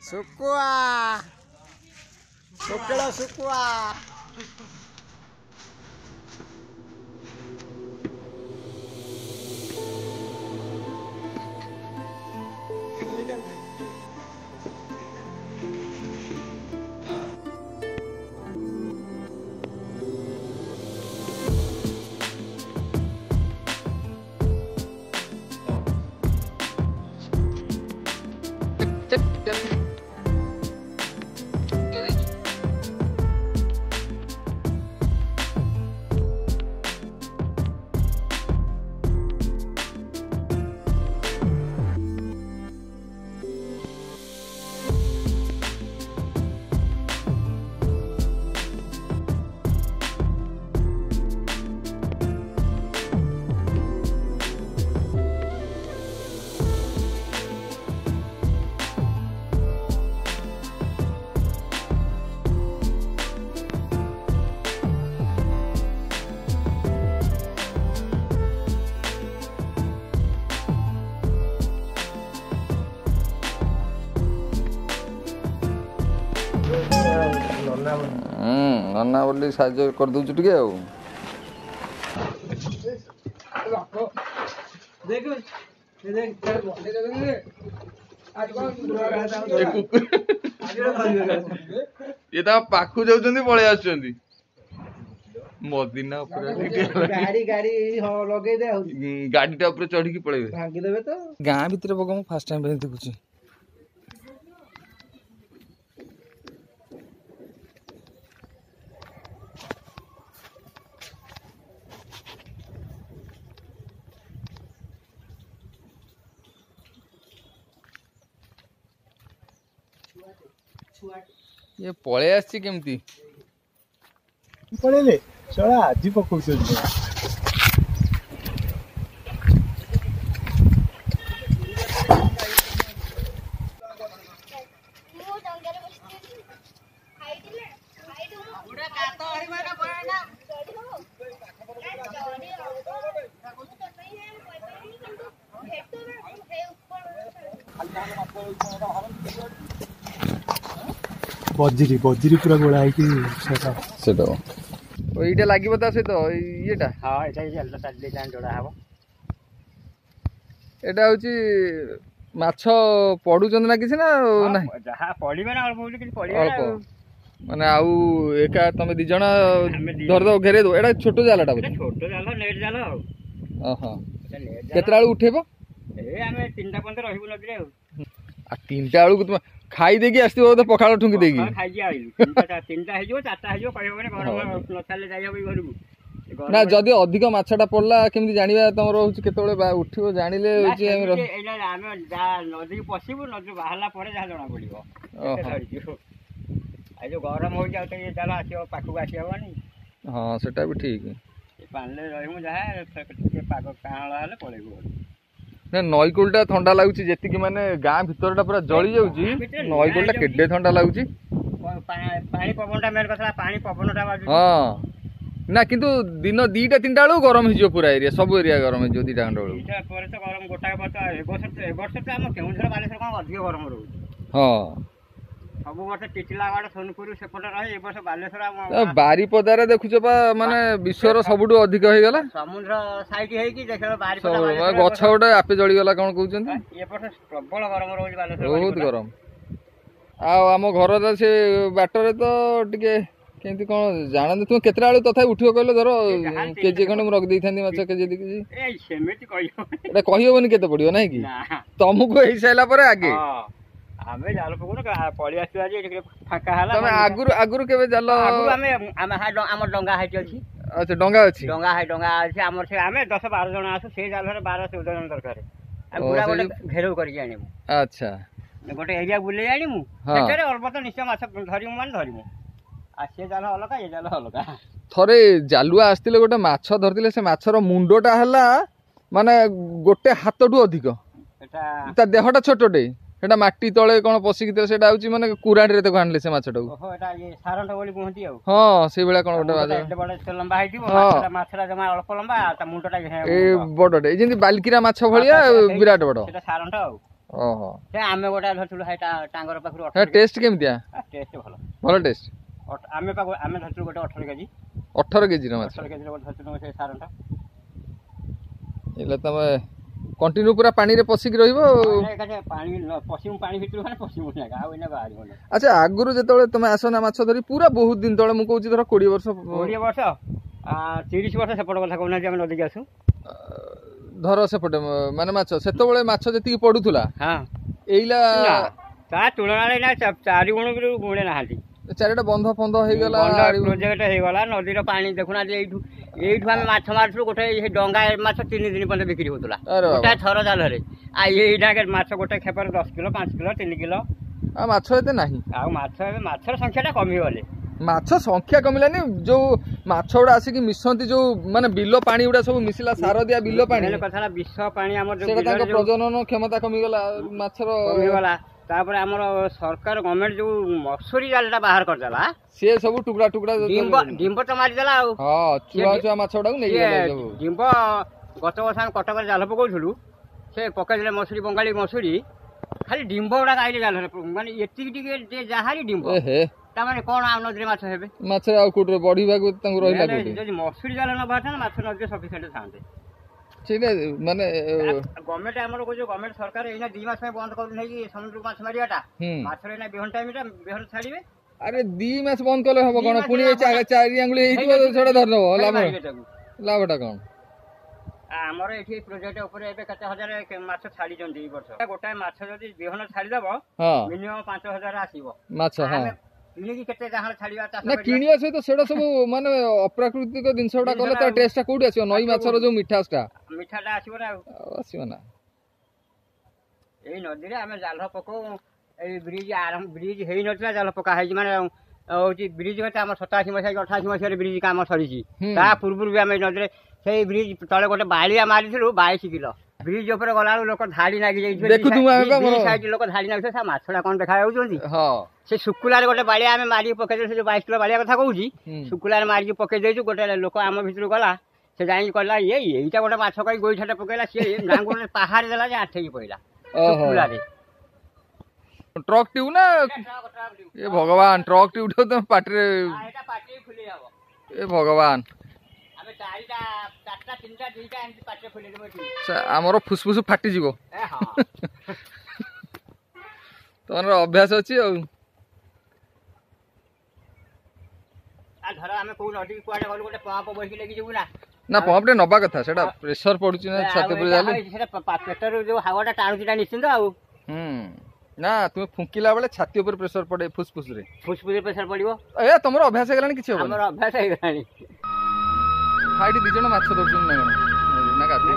ଶୁଖୁଆ ଶୁଖଳ ଶୁଖୁଆ नन्ना बोली साहाଯ୍य कर दउछु टिके आ ये ता पाखु जाउछन्ती पळे आछन्ती मदिना ऊपर गाड़ी गाड़ी लगे दे गाडीटा ऊपर चढ़ी की पळेबे भांगी देबे तो गां भीतर बग मु फर्स्ट टाइम देखुची ये पळे आछि केमती पळेले चला आजी पकौछ बजरी बजरी पूरा गोला है कि सेटा ओइटा लागिबो ता सहित येटा हां एटा जल्ला साडले जान जोड़ा हबो एटा होची माछ पडुचन ना किछ ना ना जहा पडिबे ना अल्प किछ पडिबे माने आउ एका तमे दि जणा धर दो घेरे दो एटा छोटो जालाटा छोटो जाला नेट जाला ओहो केतराळ उठेबो ए आमे 3टा पंत रहिबो नदिरे आ 3टा आळु तुम खाई देगी आस्तिबो तो पखाळ ठुंकी देगी खाई जी आइलु 3टा हेजो 4टा हेजो कहबो ने घर न चाले जाई हबो घरु ना जदी अधिक माछटा पड़ला केमति जानिबा तमरो होची केतबेले उठिबो जानिले होची आमे जा नदी पसिबो नदी बाहला परे जा जणा पड़िबो आई जो गरम हो जाउ त ये जाला आसियो पाखु आसियो बनी हां सेटा भी ठीक पानले रहिमु जा के पागो काळा हले पळेबो ना नईकूलटा ठंडा लगुच जी माने गाँ भितरटा पूरा जली जाऊँगी नईकूलटा केडे ठंडा लगुच हाँ ना किंतु दिन 2टा 3टा बेलू गरम हो पूरा एरिया सब एरिया गरम हो 2टा घंटा बेलू हाँ बारिपदार देखुच माने विश्वर सबुठु अधिक हो गला समुद्र साइड है कि देखो बारिपदा गछ गोटे आपे जली गला कोन कहउछन्ती ए वर्ष प्रबल गरम रोज बालेश्वर बहुत गरम आ हम घर से बाटरे तो टिके केंती कोन जानन तुम केतरा आलु तथा उठियो कहलो धरो केजी खंड म रख देई थांदी माछ केजी दी केजी ए सेमेति कहियो एटा कहियोबनी केते पड़ियो नै कि तुमको हेई साइला परे आगे आमे जाल पकुन पळी आसु आज फाका हला तमे आगुरु केबे जाल आगुरु आमे आम डंगा हाइट अछि अच्छा डंगा अछि डंगा अछि हमर से आमे 10 12 जण आसु से जाल रे 12 14 जण दरकार आ पूरा गोटे घेरौ करि आनिमु अच्छा गोटे एरिया बुले आनिमु सेtere अल्प तो निश्चय माछ धरिमु मान धरिमु आ से जाल अलगा ए जाल अलगा थरे जालुआ आस्तिले गोटे माछ धरतिले से माछर मुंडोटा हला माने गोटे हातटू अधिक एटा ता देहटा छोटटे एटा माटी तळे कोन पसिक ते सेटा आउची माने कुराडी रे ते आनले से माछटा ओहो एटा ये सारंट बोली कहती आ हां से बेला कोन गोटे बाजा एटा बडे लंबा हाइटिबो माछरा जमा अल्प लंबा ता मुंडटा ए बडटे जेंति बालकीरा माछ भलिया विराट बड सेटा सारंट आ ଓହୋ ସେ ଆମେ ଗୋଟେ ଧରିଥିଲୁ ଟାଙ୍ଗର ପାଖରୁ ଟେଷ୍ଟ କେମିତିଆ? ଟେଷ୍ଟ ଭଲ ଭଲ ଟେଷ୍ଟ। ଆମେ ଧରିଥିଲୁ ଗୋଟେ 18 କେଜି। 18 କେଜିର ମାଛ? 18 କେଜିର ଗୋଟେ ଧରିଥିଲୁ ସେ ସାରଟା। ହେଲେ ତମେ କଣ୍ଟିନ୍ୟୁ ପୁରା ପାଣିରେ ପଶିକି ରହିବ ପାଣି ପଶିମୁ ପାଣି ଭିତରୁ ମାନେ ପଶିମୁ ନା ଆଉ ଏଇନା ବାହାରିବନି। ଆଚ୍ଛା ଆଗରୁ ଯେତେବେଳେ ତମେ ଆସ ନା ମାଛ ଧରି ପୁରା ବହୁତ ଦିନ ତଳେ ମୁଁ କହୁଛି ଧର 20 ବର୍ଷ 30 ବର୍ଷ ସେପଟ କଥା କହୁନାହାନ୍ତି ଆମେ ନଦୀକି ଆସୁ ଧର ସେପଟେ ମାନେ ମାଛ ସେତେବେଳେ ମାଛ ଯେତିକି ପଡୁଥିଲା ଏଇଲା ତା ତୁଳନାରେ ନା 4 ଗୁଣ ଗୁଣେ ନାହାନ୍ତି। ଚାରିଟା ବନ୍ଧ ଫନ୍ଧ ହେଇଗଲା ପ୍ରୋଜେକ୍ଟ ହେଇଗଲା ନଦୀର ପାଣି ଦେଖୁନାହାନ୍ତି ଏଇଠୁ ଆମେ ମାଛ ମାରୁଥିଲୁ ଗୋଟେ ଡଙ୍ଗା ମାଛ 3 ଦିନ ପର୍ଯ୍ୟନ୍ତ ବିକ୍ରି ହଉଥିଲା ଗୋଟେ ଥର ଜାଲରେ। ଆଉ ଏଇଟା ମାଛ ଗୋଟେ ଖେପରେ 10 କିଲୋ 5 କିଲୋ 3 କିଲୋ। ଆଉ ମାଛ ଏତେ ନାହିଁ। ଆଉ ମାଛର ସଂଖ୍ୟା ଟା କମିଗଲେ। ମାଛ ସଂଖ୍ୟା କମିଲାନି ଯୋଉ ମାଛ ଗୁଡା ଆସିକି ମିଶନ୍ତି ଯୋଉ ମାନେ ବିଲ ପାଣି ଗୁଡା ସବୁ ମିଶିଲା ସାର ଦିଆ ବିଲ ପାଣି କଥା ବିଷ ପାଣି ଆମର ତାଙ୍କ ପ୍ରଜନନ କ୍ଷମତା କମିଗଲା ମାଛର କମିଗଲା। ତାପରେ ଆମର ସରକାର ଗଭର୍ଣ୍ଣମେଣ୍ଟ ଯୋଉ ମସୁରୀ ଜାଲଟା ବାହାର କରିଦେଲା ସିଏ ସବୁ ଟୁକୁଡ଼ା ଟୁକୁଡ଼ା ଡିମ୍ବ ତ ମାରିଦେଲା ଆଉ ଛୁଆ ମାଛ ଗୁଡାକୁ ନେଇଗଲା ସବୁ। ଡିମ୍ବ ଗତ ବର୍ଷ ଆମେ କଟକରେ ଜାଲ ପକଉଥିଲୁ ସେ ପକେଇଦେଲେ ମସୁରୀ ବଙ୍ଗାଳୀ ମସୁରୀ ଖାଲି ଡିମ୍ବ ଗୁଡାକ ଆଇଲେ ଜାଲରେ ମାନେ ଏତିକି ଟିକେ ଯାହାରି ଡିମ୍ବ ତାମାନେ କଣ ଆଉ ନଦୀରେ ମାଛ ହେବେ ମାଛ ଆଉ କୋଉଠି ବଢିବାକୁ ତାଙ୍କୁ ରହିଲା କୋଉଠି? ଯଦି ମସୁରୀ ଜାଲ ନ ବାହାରିଥାନ୍ତେ ମାଛ ନଦୀରେ ସଫିସିଏଣ୍ଟ ଥାନ୍ତେ। ସେଇଟା ମାନେ ଗଭର୍ଣ୍ଣମେଣ୍ଟ ଆମର କହୁଛି ଗଭର୍ଣ୍ଣମେଣ୍ଟ ସରକାର ଏଇନା 2 ମାସ ପାଇଁ ବନ୍ଦ କରୁନି କି ସମୁଦ୍ରକୁ ମାଛ ମାରିବାଟା ମାଛର ଏଇନା ବିହନ ଟାଇମଟା ବିହନ ଛାଡିବେ। ଆରେ 2 ମାସ ବନ୍ଦ କଲେ ହବ କଣ ପୁଣି 4 ଆଙ୍ଗୁଳି ହେଇଯିବ ସେଟା ଧରିଦବ ଲାଭଟା କଣ? ଆମର ଏଠି ପ୍ରୋଜେକ୍ଟ ଉପରେ ଏବେ କେତେ ହଜାର ମାଛ ଛାଡିଛନ୍ତି ଏଇ ବର୍ଷ। ଗୋଟାଏ ମାଛ ଯଦି ବିହନ ଛାଡିଦବ ମିନିମମ୍ 5,000 ଆସିବ ମାଛ। କିଣିକି କେତେ ଯାହା ଛାଡିବା ନା କିଣିବା ସହିତ ସେଟା ସବୁ ମାନେ ଅପ୍ରାକୃତିକ ଜିନିଷ ଗୁଡା କଲେ ତା ଟେଷ୍ଟଟା କୋଉଠି ଆସିବ? ନଈ ମାଛର ଯୋଉ ମିଠାଟା ଆସିବ ନା ଆଉ ଆସିବ ନା। ଏଇ ନଦୀରେ ଆମେ ଜାଲ ପକଉ ଏଇ ବ୍ରିଜ ହେଇନଥିଲା ଜାଲ ପକା ହେଇଛି ମାନେ ହଉଛି ବ୍ରିଜ କଥା ଆମର 87 ମସିହା 88 ମସିହାରେ ବ୍ରିଜ କାମ ସରିଛି। ତା ପୂର୍ବରୁ ବି ଆମେ ଏଇ ନଦୀରେ ସେଇ ବ୍ରିଜ ତଳେ ଗୋଟେ ବାଳିଆ ମାରିଥିଲୁ 22 କିଲୋ। ବ୍ରିଜ ଉପରେ ଗଲାବେଳୁ ଲୋକ ଧାଡି ଲାଗି ଯାଇଥିବେ ଲୋକ ଧାଡି ଲାଗିଥିବେ ସେ ମାଛଟା କଣ ଦେଖା ଯାଉଛନ୍ତି। ସେ ଶୁକୁଲାରେ ଗୋଟେ ବାଳିଆ ଆମେ ମାରିକି ପକେଇଦେଲୁ ସେ ଯୋଉ 22 କିଲୋ ବାଳିଆ କଥା କହୁଛି ଶୁକୁଲାରେ ମାରିକି ପକେଇ ଦେଇଛୁ। ଗୋଟେ ଲୋକ ଆମ ଭିତରୁ ଗଲା ସେ ଯାଇକି କହିଲା ଏଇଟା ଗୋଟେ ମାଛ କହି ଗୋଇଠାଟା ପକେଇଲା ସିଏ ଗାଙ୍ଗୁରେ ପାହାଡ ଦେଲା ଯେ ଆଠେଇକି ପଇଲା ଶୁକୁଲାରେ। ଟ୍ରକ୍ ଟ୍ୟୁବ୍ ନା ଏ ଭଗବାନ ଟ୍ରକ୍ ଟ୍ୟୁବ୍ ତମ ପାଟିରେ ଏ ଭଗବାନ ଆମର ଫୁସଫୁସ ଫାଟିଯିବ। ତମର ଅଭ୍ୟାସ ଅଛି ଆଉ। ଧର ଆମେ କୋଉ ନଦୀ କୁଆଡେ ଗଲୁ ଗୋଟେ ପମ୍ପ ବସିକି ଲାଗି ଯିବୁ ନା ପମ୍ପ ଟେ ନବା କଥା ସେଟା ପ୍ରେସର ପଡୁଛି ନା ଛାତି ଉପରେ ଯାଲେ ସେଟା ପେଟରୁ ଯୋଉ ହାୱାଟା ଟାଣୁଛି ଟା ନିଶ୍ଚିନ୍ତ ଆଉ। ନା ତୁମେ ଫୁଙ୍କିଲା ବେଳେ ଛାତି ଉପରେ ପ୍ରେସର ପଡେ ଫୁସଫୁସରେ ପ୍ରେସର ପଡିବ। ଏ ତମର ଅଭ୍ୟାସ ହେଇଗଲାଣି କିଛି ହବନି। ଆମର ଅଭ୍ୟାସ ହେଇଗଲାଣି। ଏଠି 2 ଜଣ ମାଛ ଧରୁଛନ୍ତି ନା କଣ ନା ଗାଧୋଇ